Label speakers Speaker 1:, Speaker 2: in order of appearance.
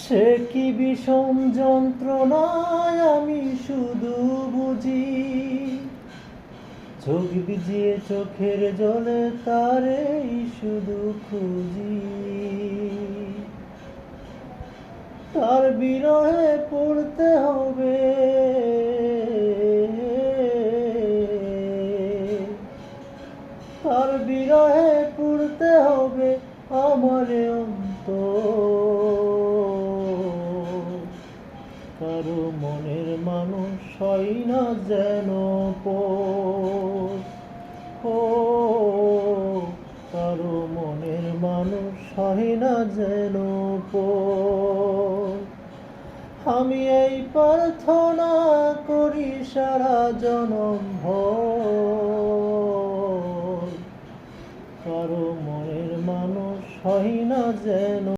Speaker 1: সে কি বিষম যন্ত্রণায় আমি শুধু বুঝি, চোখ ভিজিয়ে চোখের জলে তারেই শুধু খুঁজি। তার বিরহে পড়তে হবে, তার বিরহে পড়তে হবে আমারে অন্তর। কারো মনের মানুষ হয় না যেন পর, ও কারো মনের মানুষ হয় না যেন পর। আমি এই প্রার্থনা করি সারা জনম ভর, কারো মনের মানুষ হয় না যেন